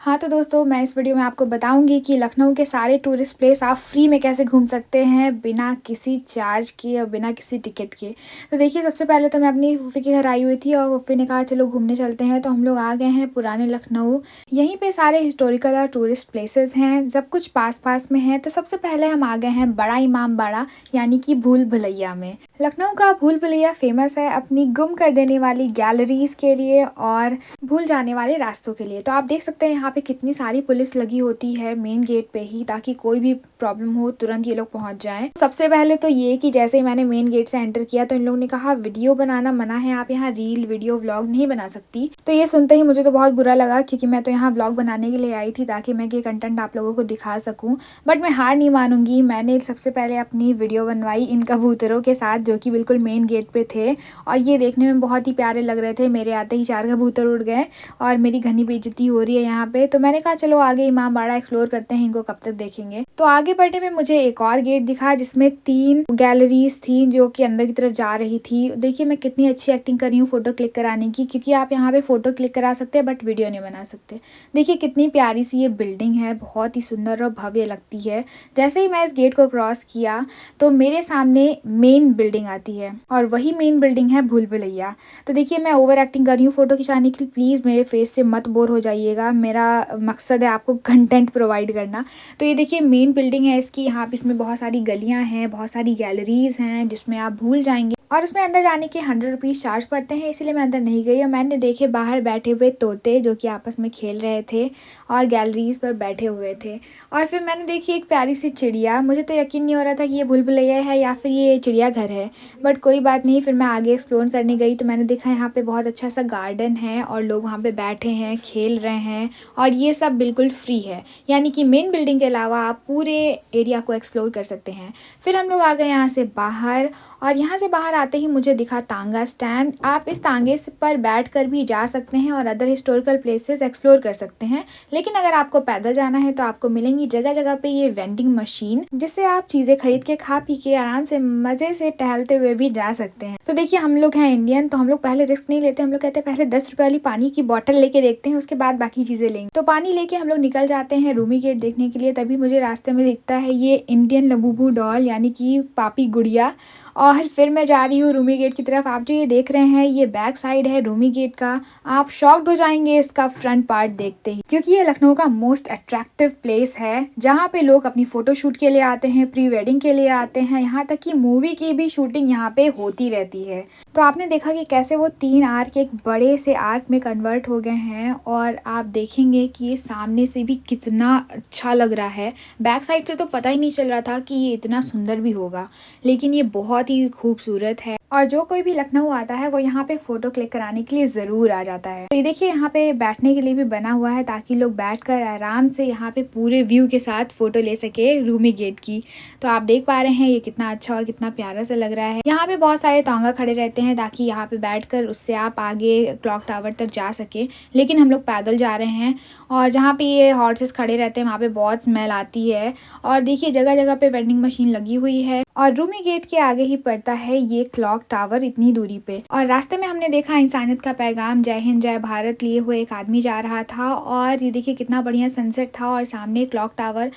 हाँ, तो दोस्तों मैं इस वीडियो में आपको बताऊँगी कि लखनऊ के सारे टूरिस्ट प्लेस आप फ्री में कैसे घूम सकते हैं बिना किसी चार्ज के और बिना किसी टिकट के। तो देखिए सबसे पहले तो मैं अपनी फूफी के घर आई हुई थी और फूफी ने कहा चलो घूमने चलते हैं, तो हम लोग आ गए हैं पुराने लखनऊ। यहीं पे सारे हिस्टोरिकल और टूरिस्ट प्लेसेस हैं, सब कुछ पास-पास में है। तो सबसे पहले हम आ गए हैं बड़ा इमाम बाड़ा यानी कि भूल-भुलैया में। लखनऊ का भूल-भुलैया फ़ेमस है अपनी गुम कर देने वाली गैलरीज़ के लिए और भूल जाने वाले रास्तों के लिए। तो आप देख सकते हैं यहाँ पे कितनी सारी पुलिस लगी होती है मेन गेट पे ही, ताकि कोई भी प्रॉब्लम हो तुरंत ये लोग पहुँच जाएँ। सबसे पहले तो ये कि जैसे ही मैंने मेन गेट से एंटर किया तो इन लोगों ने कहा वीडियो बनाना मना है, आप यहाँ रील, वीडियो, व्लॉग नहीं बना सकती। तो ये सुनते ही मुझे तो बहुत बुरा लगा, क्योंकि मैं तो यहाँ व्लॉग बनाने के लिए आई थी ताकि मैं ये कंटेंट आप लोगों को दिखा सकूँ। बट मैं हार नहीं मानूँगी, मैंने सबसे पहले अपनी वीडियो बनवाई इन कबूतरों के साथ जो कि बिल्कुल मेन गेट पे थे और ये देखने में बहुत ही प्यारे लग रहे थे। मेरे आते ही 4 कबूतर उड़ गए और मेरी घनी बेइज्जती हो रही है यहाँ पे। तो मैंने कहा चलो आगे इमाम बाड़ा एक्सप्लोर करते हैं, इनको कब तक देखेंगे। तो आगे बढ़ने में मुझे एक और गेट दिखा जिसमें 3 गैलरीज थी जो कि अंदर की तरफ जा रही थी। देखिए मैं कितनी अच्छी एक्टिंग कर रही हूँ फोटो क्लिक कराने की, क्योंकि आप यहाँ पे फोटो क्लिक करा सकते हैं बट वीडियो नहीं बना सकते। देखिए कितनी प्यारी सी ये बिल्डिंग है, बहुत ही सुंदर और भव्य लगती है। जैसे ही मैं इस गेट को क्रॉस किया तो मेरे सामने मेन बिल्डिंग आती है और वही मेन बिल्डिंग है भूल भुलैया। तो देखिए मैं ओवर एक्टिंग कर रही हूँ फोटो खिंचाने के लिए, प्लीज़ मेरे फेस से मत बोर हो जाइएगा। मेरा मकसद है आपको कंटेंट प्रोवाइड करना। तो ये देखिए मेन बिल्डिंग है इसकी, यहाँ पे इसमें बहुत सारी गलियाँ हैं, बहुत सारी गैलरीज़ हैं जिसमें आप भूल जाएंगे और उसमें अंदर जाने के 100 रुपीज़ चार्ज पड़ते हैं, इसीलिए मैं अंदर नहीं गई। और मैंने देखे बाहर बैठे हुए तोते जो कि आपस में खेल रहे थे और गैलरीज पर बैठे हुए थे। और फिर मैंने देखी एक प्यारी सी चिड़िया, मुझे तो यकीन नहीं हो रहा था कि ये भूल भुलैया है या फिर ये चिड़ियाघर है, बट कोई बात नहीं। फिर मैं आगे एक्सप्लोर करने गई तो मैंने देखा यहाँ पे बहुत अच्छा सा गार्डन है और लोग वहाँ पे बैठे हैं, खेल रहे हैं और ये सब बिल्कुल फ्री है, यानी कि मेन बिल्डिंग के अलावा आप पूरे एरिया को एक्सप्लोर कर सकते हैं। फिर हम लोग आ गए यहाँ से बाहर और यहाँ से बाहर आते ही मुझे दिखा तांगा स्टैंड। आप इस तांगे पर बैठ कर भी जा सकते हैं और अदर हिस्टोरिकल प्लेसेस एक्सप्लोर कर सकते हैं, लेकिन अगर आपको पैदल जाना है तो आपको मिलेंगी जगह जगह पे ये वेंडिंग मशीन, जिससे आप चीज़ें खरीद के खा पी के आराम से मज़े से टहलते हुए भी जा सकते हैं। तो देखिए हम लोग हैं इंडियन, तो हम लोग पहले रिस्क नहीं लेते, हम लोग कहते हैं पहले 10 रुपये वाली पानी की बॉटल लेके देखते हैं, उसके बाद बाकी चीज़ें लेंगे। तो पानी लेके हम लोग निकल जाते हैं रूमी गेट देखने के लिए। तभी मुझे रास्ते में दिखता है ये इंडियन लबूबू डॉल यानी कि पापी गुड़िया, और फिर मैं जा रही हूँ रूमी गेट की तरफ। आप जो ये देख रहे हैं ये बैक साइड है रूमी गेट का, आप शॉक्ड हो जाएंगे इसका फ्रंट पार्ट देखते ही, क्योंकि ये लखनऊ का मोस्ट अट्रैक्टिव प्लेस है जहाँ पे लोग अपनी फोटो शूट के लिए आते हैं, प्री वेडिंग के लिए आते हैं, यहाँ तक कि मूवी की भी शूटिंग यहाँ पे होती रहती है। तो आपने देखा कि कैसे वो 3 आर्क एक बड़े से आर्क में कन्वर्ट हो गए हैं और आप देखेंगे कि ये सामने से भी कितना अच्छा लग रहा है। बैक साइड से तो पता ही नहीं चल रहा था कि ये इतना सुंदर भी होगा, लेकिन ये बहुत ही खूबसूरत है और जो कोई भी लखनऊ आता है वो यहाँ पे फोटो क्लिक कराने के लिए ज़रूर आ जाता है। तो ये देखिए यहाँ पे बैठने के लिए भी बना हुआ है ताकि लोग बैठकर आराम से यहाँ पे पूरे व्यू के साथ फोटो ले सके रूमी गेट की। तो आप देख पा रहे हैं ये कितना अच्छा और कितना प्यारा सा लग रहा है। यहाँ पे बहुत सारे तांगा खड़े रहते हैं ताकि यहाँ पे बैठकर उससे आप आगे क्लॉक टावर तक जा सके, लेकिन हम लोग पैदल जा रहे हैं। और जहाँ पे ये हॉर्सेस खड़े रहते हैं वहाँ पे बहुत स्मेल आती है। और देखिए जगह जगह पे वेंडिंग मशीन लगी हुई है और रूमी गेट के आगे ही पड़ता है ये क्लॉक टावर इतनी दूरी पे। और रास्ते में हमने देखा इंसानियत का पैगाम जय हिंद जय भारत लिए हुए एक आदमी जा रहा था और ये देखिए कितना बढ़िया सनसेट था और सामने क्लॉक टावर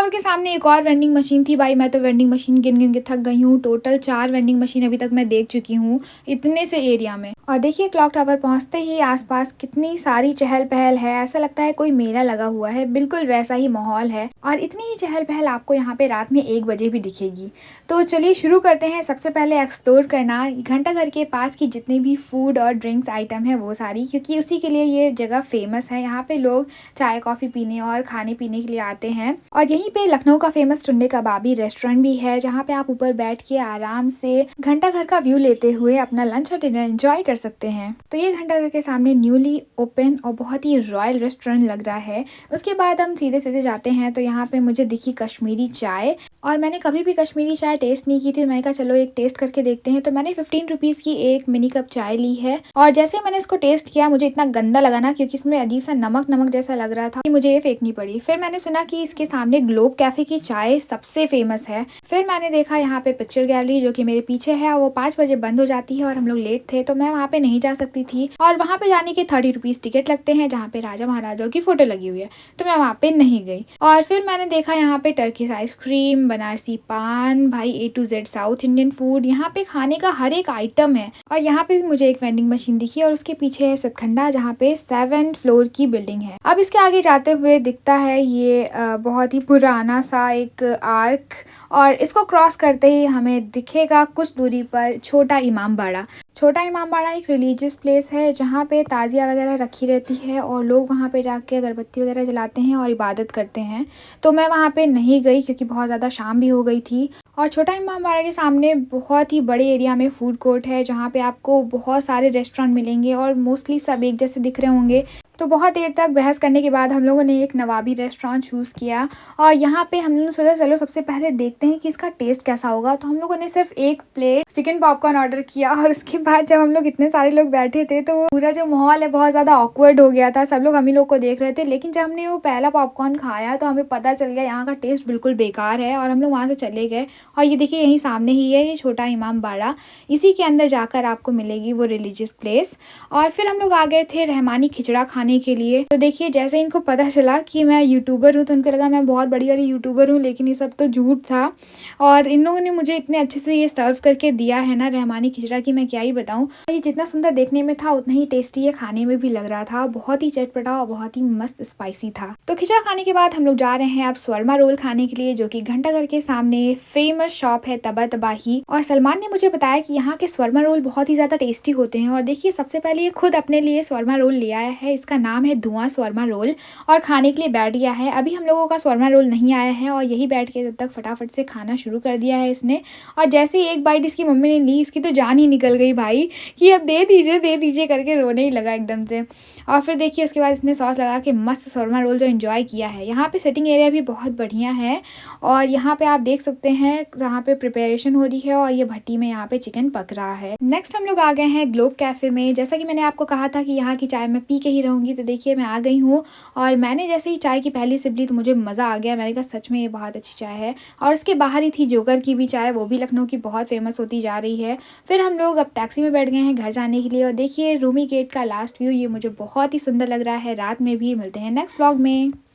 के सामने एक और वेंडिंग मशीन थी। भाई मैं तो वेंडिंग मशीन गिन गिन के थक गई हूँ, टोटल 4 वेंडिंग मशीन अभी तक मैं देख चुकी हूँ इतने से एरिया में। और देखिए क्लॉक टावर पहुंचते ही आसपास कितनी सारी चहल पहल है, ऐसा लगता है कोई मेला लगा हुआ है, बिल्कुल वैसा ही माहौल है और इतनी ही चहल पहल आपको यहाँ पे रात में 1 बजे भी दिखेगी। तो चलिए शुरू करते हैं। सबसे पहले एक्सप्लोर करना घंटा घर के पास की जितनी भी फूड और ड्रिंक्स आइटम है वो सारी, क्योंकि उसी के लिए ये जगह फेमस है। यहाँ पे लोग चाय कॉफ़ी पीने और खाने पीने के लिए आते हैं। और यहीं पे लखनऊ का फेमस टुंडे कबाबी रेस्टोरेंट भी है जहाँ पे आप ऊपर बैठ के आराम से घंटा घर का व्यू लेते हुए अपना लंच और डिनर एंजॉय कर सकते हैं। तो ये घंटा घर के सामने न्यूली ओपन और बहुत ही रॉयल रेस्टोरेंट लग रहा है। उसके बाद हम सीधे सीधे जाते हैं तो यहाँ पे मुझे दिखी कश्मीरी चाय, और मैंने कभी भी कश्मीरी चाय टेस्ट नहीं की थी। मैंने कहा चलो एक टेस्ट करके देखते हैं। तो मैंने 15 रुपीज़ की एक मिनी कप चाय ली है और जैसे ही मैंने इसको टेस्ट किया मुझे इतना गंदा लगा ना, क्योंकि इसमें अजीब सा नमक नमक जैसा लग रहा था कि मुझे ये फेंकनी पड़ी। फिर मैंने सुना कि इसके सामने ग्लोब कैफे की चाय सबसे फेमस है। फिर मैंने देखा यहाँ पे पिक्चर गैलरी जो कि मेरे पीछे है, वो 5 बजे बंद हो जाती है और हम लोग लेट थे तो मैं वहाँ पे नहीं जा सकती थी और वहाँ पे जाने के 30 रुपीज़ टिकट लगते हैं, जहाँ पे राजा महाराजाओं की फ़ोटो लगी हुई है, तो मैं वहाँ पे नहीं गई। और फिर मैंने देखा यहाँ पे टर्किश आइसक्रीम, बनारसी पान, भाई A to Z south Indian food, यहाँ पे खाने का हर एक आइटम है। और यहाँ पे भी मुझे एक वेंडिंग मशीन दिखी और उसके पीछे है सतखंडा, जहाँ पे 7 फ्लोर की बिल्डिंग है। अब इसके आगे जाते हुए दिखता है ये बहुत ही पुराना सा एक आर्क, और इसको क्रॉस करते ही हमें दिखेगा कुछ दूरी पर छोटा इमाम बाड़ा। छोटा इमाम बाड़ा एक रिलीजियस प्लेस है, जहाँ पे ताज़िया वगैरह रखी रहती है और लोग वहाँ पे जाके अगरबत्ती वगैरह जलाते हैं और इबादत करते हैं। तो मैं वहाँ पे नहीं गई क्योंकि बहुत ज़्यादा शाम भी हो गई थी। और छोटा इमाम बाड़ा के सामने बहुत ही बड़े एरिया में फूड कोर्ट है, जहाँ पे आपको बहुत सारे रेस्टोरेंट मिलेंगे और मोस्टली सब एक जैसे दिख रहे होंगे। तो बहुत देर तक बहस करने के बाद हम लोगों ने एक नवाबी रेस्टोरेंट चूज़ किया और यहाँ पे हम लोगों ने सोचा चलो सबसे पहले देखते हैं कि इसका टेस्ट कैसा होगा। तो हम लोगों ने सिर्फ एक प्लेट चिकन पॉपकॉर्न ऑर्डर किया और उसके बाद जब हम लोग इतने सारे लोग बैठे थे तो पूरा जो माहौल है बहुत ज़्यादा ऑकवर्ड हो गया था। सब लोग हम ही लोग को देख रहे थे, लेकिन जब हमने वो पहला पॉपकॉर्न खाया तो हमें पता चल गया यहाँ का टेस्ट बिल्कुल बेकार है और हम लोग वहाँ से चले गए। और ये देखिए यहीं सामने ही है ये छोटा इमाम बाड़ा, इसी के अंदर जाकर आपको मिलेगी वो रिलीजियस प्लेस। और फिर हम लोग आ गए थे रहमानी खिचड़ा खाने के लिए। तो देखिए जैसे इनको पता चला कि मैं यूट्यूबर हूँ तो उनको लगा मैं बहुत बड़ी वाली यूट्यूबर हूँ, लेकिन ये सब तो झूठ था। और इन लोगों ने मुझे इतने अच्छे से ये सर्व करके दिया है ना रहमानी खिचड़ा की मैं क्या ही बताऊँ। ये जितना सुंदर देखने में था उतना ही टेस्टी ये खाने में भी लग रहा था, बहुत ही चटपटा और बहुत ही मस्त स्पाइसी था। तो खिचड़ा खाने के बाद हम लोग जा रहे हैं अब शवर्मा रोल खाने के लिए, जो कि घंटाघर के सामने फेमस शॉप है तबा तबाही। और सलमान ने मुझे बताया कि यहाँ के शवर्मा रोल बहुत ही ज़्यादा टेस्टी होते हैं। और देखिए सबसे पहले ये खुद अपने लिए शवर्मा रोल ले आया है, इसका नाम है धुआं शवर्मा रोल, और खाने के लिए बैठ गया है। अभी हम लोगों का शवर्मा रोल नहीं आया है और यही बैठ के तब तक फटाफट से खाना शुरू कर दिया है इसने। और जैसे ही एक बाइट इसकी मम्मी ने ली, इसकी तो जान ही निकल गई भाई कि अब दे दीजिए करके रोने ही लगा एकदम से। और फिर देखिए उसके बाद इसने सॉस लगा के मस्त शवर्मा रोल जो एंजॉय किया है। यहाँ पे सेटिंग एरिया भी बहुत बढ़िया है और यहाँ पे आप देख सकते हैं जहाँ पे प्रिपरेशन हो रही है और ये भट्टी में यहाँ पे चिकन पक रहा है। नेक्स्ट हम लोग आ गए हैं ग्लोब कैफे में। जैसा कि मैंने आपको कहा था कि यहाँ की चाय मैं पी के ही रहूँगी, तो देखिए मैं आ गई हूँ और मैंने जैसे ही चाय की पहली सिप ली तो मुझे मज़ा आ गया। मैंने कहा सच में ये बहुत अच्छी चाय है। और उसके बाहर ही थी जोकर की भी चाय, वो भी लखनऊ की बहुत फेमस होती जा रही है। फिर हम लोग अब टैक्सी में बैठ गए हैं घर जाने के लिए और देखिए रूमी गेट का लास्ट व्यू ये मुझे बहुत ही सुंदर लग रहा है रात में भी। मिलते हैं नेक्स्ट व्लॉग में।